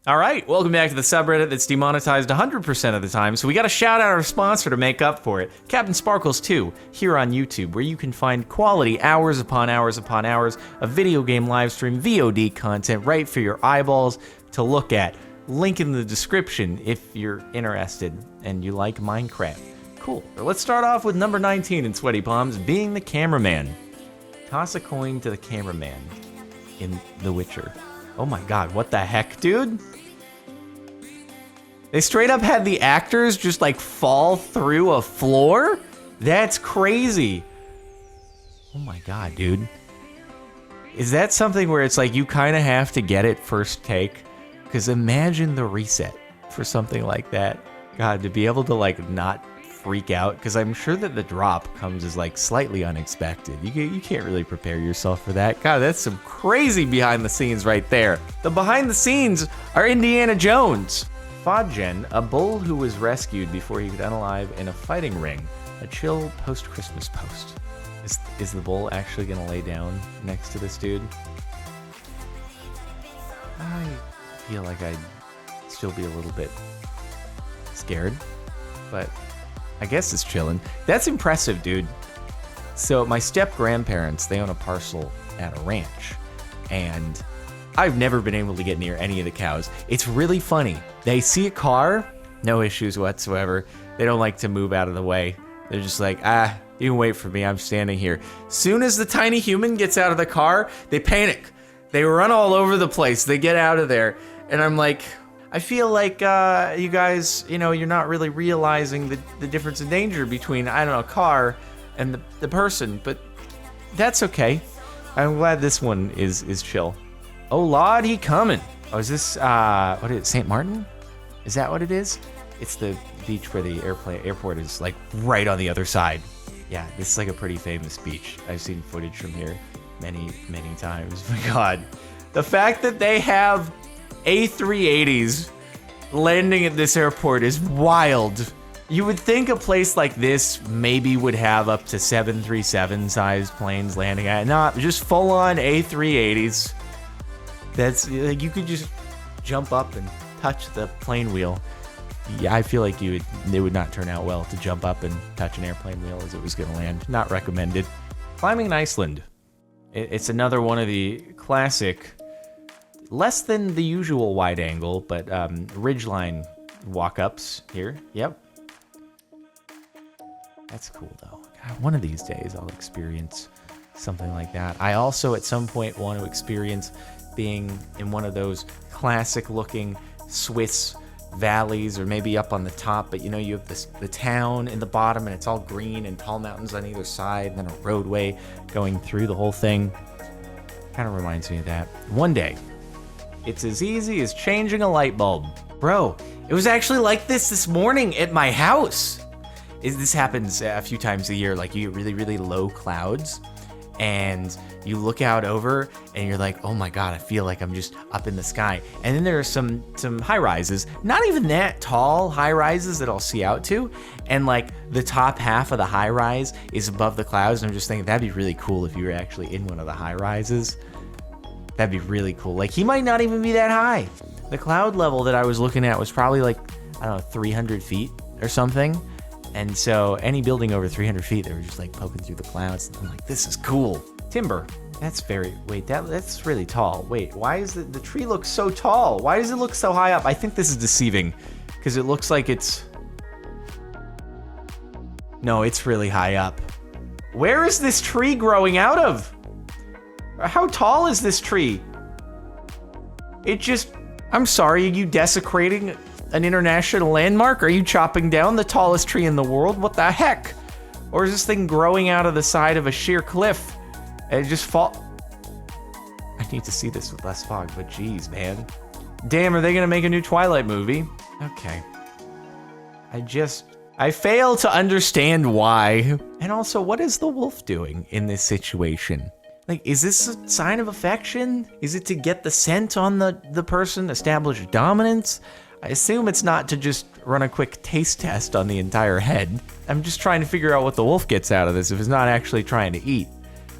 All right, welcome back to the subreddit that's demonetized 100% of the time, so we got to shout out our sponsor to make up for it, Captain Sparkles 2, here on YouTube, where you can find quality hours upon hours upon hours of video game live stream VOD content right for your eyeballs to look at. Link in the description if you're interested and you like Minecraft. Cool. Let's start off with number 19 in Sweaty Palms, being the cameraman. Toss a coin to the cameraman in The Witcher. Oh my god, what the heck, dude? They straight up had the actors just like fall through a floor? That's crazy. Oh my god, dude. Is that something where it's like you kind of have to get it first take? Because imagine the reset for something like that. God, to be able to like not freak out, because I'm sure that the drop comes as like slightly unexpected. You can't really prepare yourself for that. God, that's some crazy behind the scenes right there. The behind the scenes are Indiana Jones. Fodgen, a bull who was rescued before he could unalive in a fighting ring. A chill post-Christmas post. Is the bull actually gonna lay down next to this dude? I feel like I'd still be a little bit scared, but I guess it's chilling. That's impressive, dude. So my step-grandparents, they own a parcel at a ranch, and I've never been able to get near any of the cows. It's really funny. They see a car, no issues whatsoever. They don't like to move out of the way. They're just like, you can wait for me, I'm standing here. Soon as the tiny human gets out of the car, they panic. They run all over the place. They get out of there. And I'm like, I feel like you guys, you're not really realizing the difference in danger between, I don't know, a car and the person, but that's okay. I'm glad this one is chill. Oh, Lord, he coming. Oh, is this, what is it, St. Martin? Is that what it is? It's the beach where the airport is, like, right on the other side. Yeah, this is, like, a pretty famous beach. I've seen footage from here many, many times. My God. The fact that they have A380s landing at this airport is wild. You would think a place like this maybe would have up to 737-sized planes landing at it. Not just full-on A380s. That's like you could just jump up and touch the plane wheel. Yeah, I feel like it would not turn out well to jump up and touch an airplane wheel as it was going to land. Not recommended. Climbing in Iceland. It's another one of the classic, less than the usual wide angle, but ridgeline walk-ups here. Yep. That's cool, though. God, one of these days I'll experience something like that. I also, at some point, want to experience being in one of those classic-looking Swiss valleys, or maybe up on the top, but you have the town in the bottom, and it's all green and tall mountains on either side, and then a roadway going through the whole thing. Kind of reminds me of that. One day, it's as easy as changing a light bulb. Bro, it was actually like this morning at my house. This happens a few times a year, like you get really, really low clouds, and you look out over and you're like, oh my God, I feel like I'm just up in the sky. And then there are some high rises, not even that tall high rises that I'll see out to. And like the top half of the high rise is above the clouds. And I'm just thinking that'd be really cool if you were actually in one of the high rises. That'd be really cool. Like he might not even be that high. The cloud level that I was looking at was probably like, I don't know, 300 feet or something. And so any building over 300 feet, they were just like poking through the clouds. And I'm like, this is cool. Timber. That's that's really tall. Wait, why is the tree look so tall? Why does it look so high up? I think this is deceiving because it looks like no, it's really high up. Where is this tree growing out of? How tall is this tree? I'm sorry, are you desecrating an international landmark? Are you chopping down the tallest tree in the world? What the heck? Or is this thing growing out of the side of a sheer cliff? And it just I need to see this with less fog, but geez, man. Damn, are they gonna make a new Twilight movie? Okay. I fail to understand why. And also, what is the wolf doing in this situation? Like, is this a sign of affection? Is it to get the scent on the person, establish dominance? I assume it's not to just run a quick taste test on the entire head. I'm just trying to figure out what the wolf gets out of this if it's not actually trying to eat.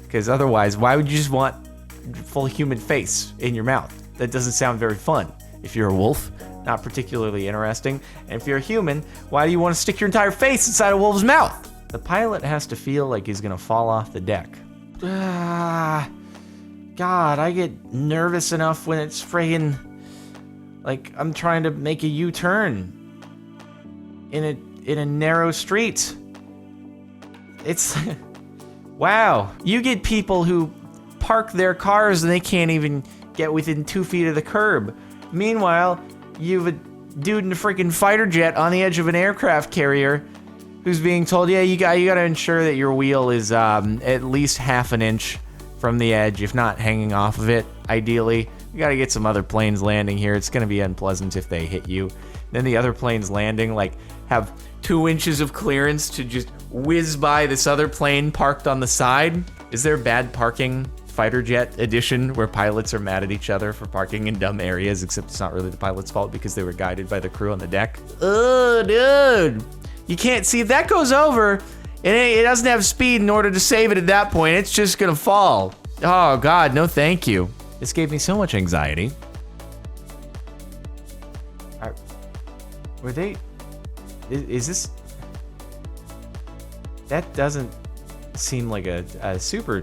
Because otherwise, why would you just want full human face in your mouth? That doesn't sound very fun. If you're a wolf, not particularly interesting. And if you're a human, why do you want to stick your entire face inside a wolf's mouth? The pilot has to feel like he's gonna fall off the deck. God, I get nervous enough when it's friggin' like I'm trying to make a U-turn in a narrow street. It's wow. You get people who park their cars and they can't even get within 2 feet of the curb. Meanwhile, you have a dude in a freaking fighter jet on the edge of an aircraft carrier who's being told, yeah, you gotta ensure that your wheel is at least half an inch from the edge, if not hanging off of it, ideally. You gotta get some other planes landing here. It's gonna be unpleasant if they hit you. Then the other planes landing, like, have 2 inches of clearance to just whiz by this other plane parked on the side. Is there bad parking fighter jet edition where pilots are mad at each other for parking in dumb areas, except it's not really the pilot's fault because they were guided by the crew on the deck? Oh, dude. You can't see if that goes over. It doesn't have speed in order to save it at that point. It's just gonna fall. Oh God, no thank you. This gave me so much anxiety. Were they? Is this? That doesn't seem like a super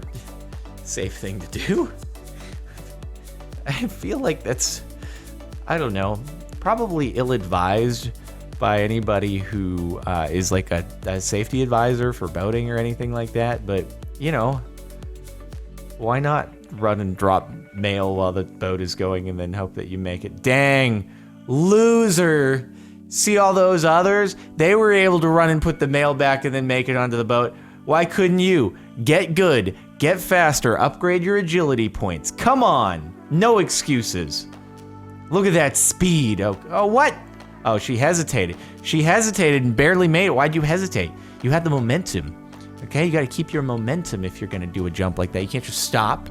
safe thing to do. I feel like that's, I don't know, probably ill-advised by anybody who is like a safety advisor for boating or anything like that. But, you know, why not run and drop mail while the boat is going and then hope that you make it? Dang, loser. See all those others? They were able to run and put the mail back and then make it onto the boat. Why couldn't you? Get good, get faster, upgrade your agility points. Come on, no excuses. Look at that speed. Oh, what? Oh, she hesitated. She hesitated and barely made it. Why'd you hesitate? You had the momentum. Okay, you gotta keep your momentum if you're gonna do a jump like that. You can't just stop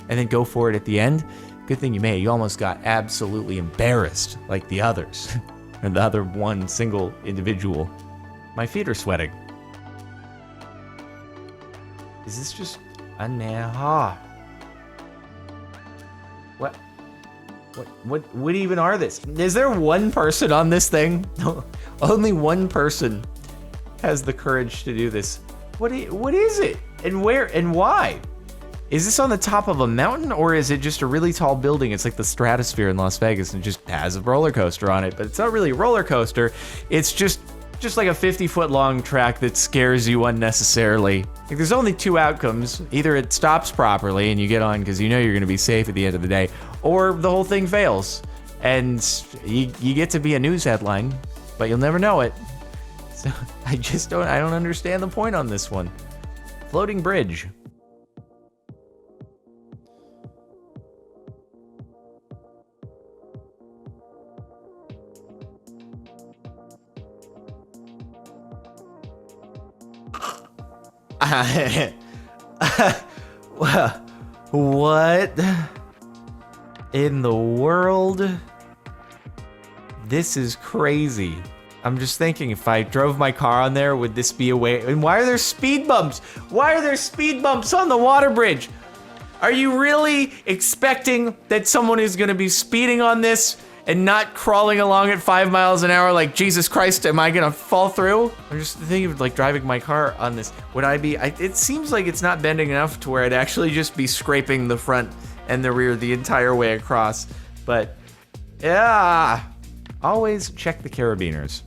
and then go for it at the end. Good thing you made it. You almost got absolutely embarrassed like the others. And the other one single individual. My feet are sweating. Is this just What even are this? Is there one person on this thing? No, only one person has the courage to do this. What is it? And where and why? Is this on the top of a mountain, or is it just a really tall building? It's like the Stratosphere in Las Vegas and just has a roller coaster on it, but it's not really a roller coaster. It's just like a 50-foot long track that scares you unnecessarily. Like, there's only 2 outcomes. Either it stops properly and you get on because you know you're going to be safe at the end of the day, or the whole thing fails and you get to be a news headline, but you'll never know it. So I don't understand the point on this one. Floating bridge. What in the world? This is crazy. I'm just thinking, if I drove my car on there, would this be a way? And why are there speed bumps? Why are there speed bumps on the water bridge? Are you really expecting that someone is going to be speeding on this and not crawling along at 5 miles an hour like, Jesus Christ, am I gonna fall through? I'm just thinking of like driving my car on this. Would I be, it seems like it's not bending enough to where I'd actually just be scraping the front and the rear the entire way across. But yeah, always check the carabiners.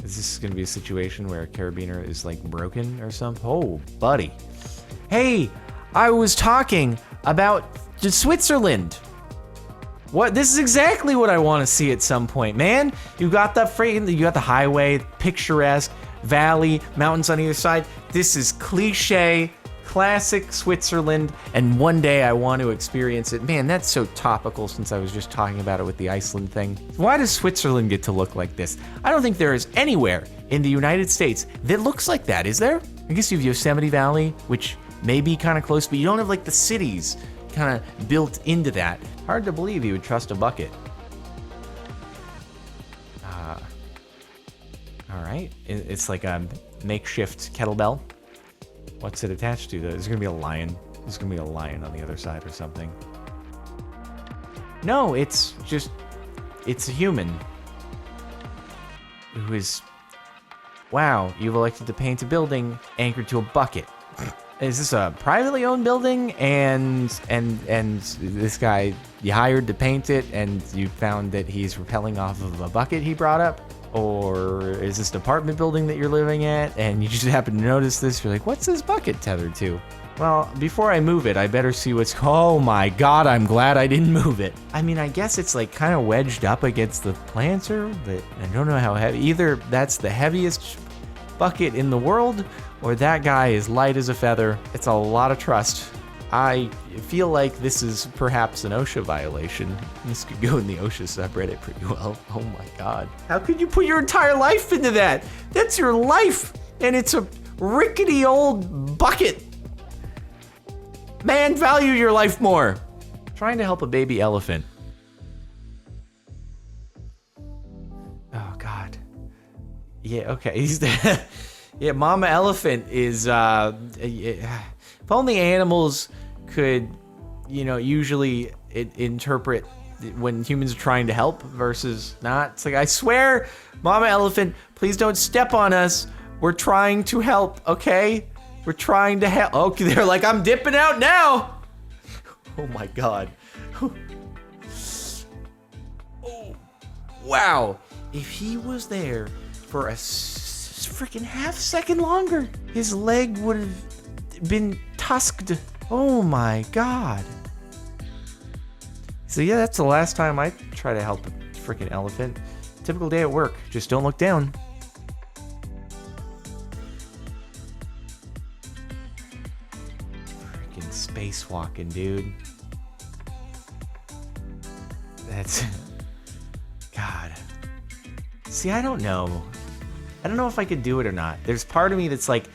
Is this gonna be a situation where a carabiner is like broken or something? Oh, buddy. Hey, I was talking about Switzerland. What? This is exactly what I want to see at some point, man. You got the highway, picturesque, valley, mountains on either side. This is cliche, classic Switzerland, and one day I want to experience it. Man, that's so topical since I was just talking about it with the Iceland thing. Why does Switzerland get to look like this? I don't think there is anywhere in the United States that looks like that, is there? I guess you have Yosemite Valley, which may be kind of close, but you don't have like the cities kind of built into that. Hard to believe you would trust a bucket. All right, it's like a makeshift kettlebell. What's it attached to? There's gonna be a lion. There's gonna be a lion on the other side or something. No, it's a human who is, wow, you've elected to paint a building anchored to a bucket. Is this a privately owned building? And this guy you hired to paint it, and you found that he's rappelling off of a bucket he brought up? Or is this an apartment building that you're living at, and you just happen to notice this? You're like, what's this bucket tethered to? Well, before I move it, I better see what's... Oh my god, I'm glad I didn't move it. I mean, I guess it's like kind of wedged up against the planter, but I don't know how heavy. Either that's the heaviest bucket in the world, or that guy is light as a feather. It's a lot of trust. I feel like this is perhaps an OSHA violation. This could go in the OSHA subreddit pretty well. Oh my god. How could you put your entire life into that? That's your life, and it's a rickety old bucket. Man, value your life more. Trying to help a baby elephant. Oh god. Yeah, okay. He's there. Yeah, Mama Elephant is, if only animals could, usually interpret when humans are trying to help versus not. It's like, I swear, Mama Elephant, please don't step on us. We're trying to help, okay? We're trying to help. Okay, they're like, I'm dipping out now. Oh my god. Oh, wow. If he was there for a freaking half second longer, his leg would have been tusked. Oh my god. So yeah, that's the last time I try to help a freaking elephant. Typical day at work. Just don't look down. Freaking spacewalking, dude. That's... God. See, I don't know. I don't know if I could do it or not. There's part of me that's like,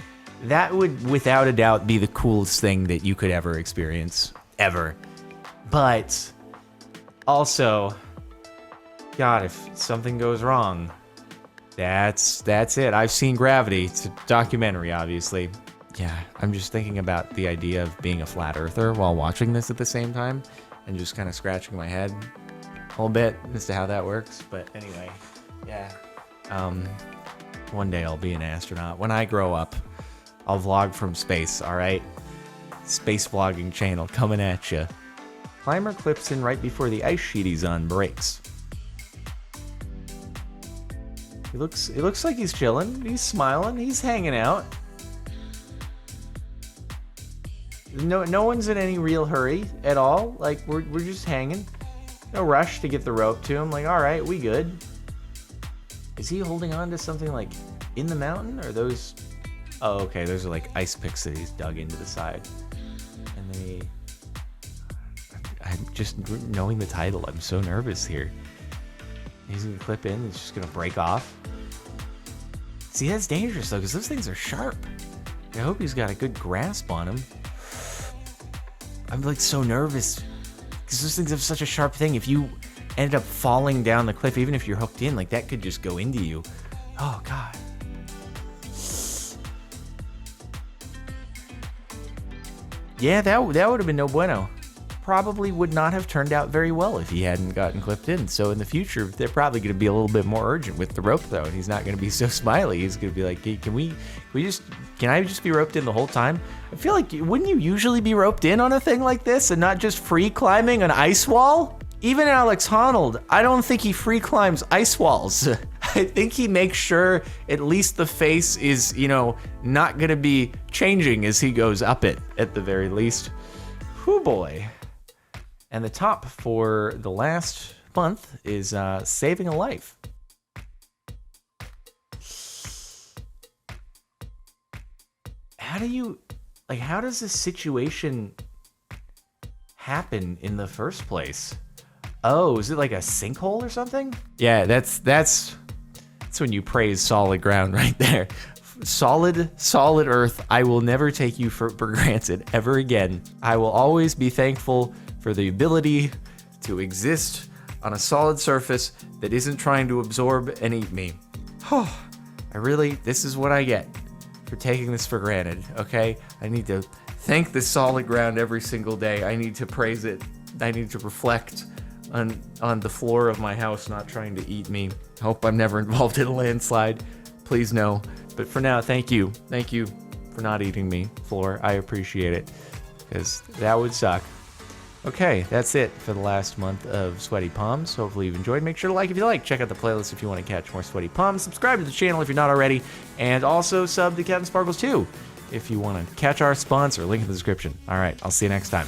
that would without a doubt be the coolest thing that you could ever experience. Ever. But also, God, if something goes wrong, that's it. I've seen Gravity. It's a documentary, obviously. Yeah, I'm just thinking about the idea of being a flat earther while watching this at the same time and just kind of scratching my head a little bit as to how that works. But anyway, yeah. One day I'll be an astronaut. When I grow up, I'll vlog from space, alright? Space vlogging channel coming at you. Climber clips in right before the ice sheet he's on breaks. It looks like he's chilling. He's smiling. He's hanging out. No one's in any real hurry at all. Like, we're just hanging. No rush to get the rope to him. Like, alright, we good. Is he holding on to something like in the mountain, or those? Oh, okay. Those are like ice picks that he's dug into the side. And I'm just knowing the title. I'm so nervous here. He's gonna clip in. It's just gonna break off. See, that's dangerous though, because those things are sharp. I hope he's got a good grasp on him. I'm like so nervous because those things have such a sharp thing. If you ended up falling down the cliff, even if you're hooked in, like that could just go into you. Oh god. Yeah, that would have been no bueno. Probably would not have turned out very well if he hadn't gotten clipped in. So in the future, they're probably going to be a little bit more urgent with the rope though. And he's not going to be so smiley. He's going to be like, hey, can I just be roped in the whole time? I feel like, wouldn't you usually be roped in on a thing like this and not just free climbing an ice wall? Even Alex Honnold, I don't think he free climbs ice walls. I think he makes sure at least the face is, not gonna be changing as he goes up it, at the very least. Whew boy. And the top for the last month is saving a life. How does this situation happen in the first place? Oh, is it like a sinkhole or something? Yeah, that's when you praise solid ground right there. Solid earth. I will never take you for granted ever again. I will always be thankful for the ability to exist on a solid surface that isn't trying to absorb and eat me. This is what I get for taking this for granted, okay? I need to thank the solid ground every single day. I need to praise it. I need to reflect on the floor of my house, not trying to eat me. Hope I'm never involved in a landslide. Please no. But for now, thank you. Thank you for not eating me, floor. I appreciate it, because that would suck. Okay, that's it for the last month of Sweaty Palms. Hopefully you've enjoyed. Make sure to like if you like. Check out the playlist if you want to catch more Sweaty Palms. Subscribe to the channel if you're not already. And also sub to Captain Sparkles too if you want to catch our sponsor. Link in the description. All right, I'll see you next time.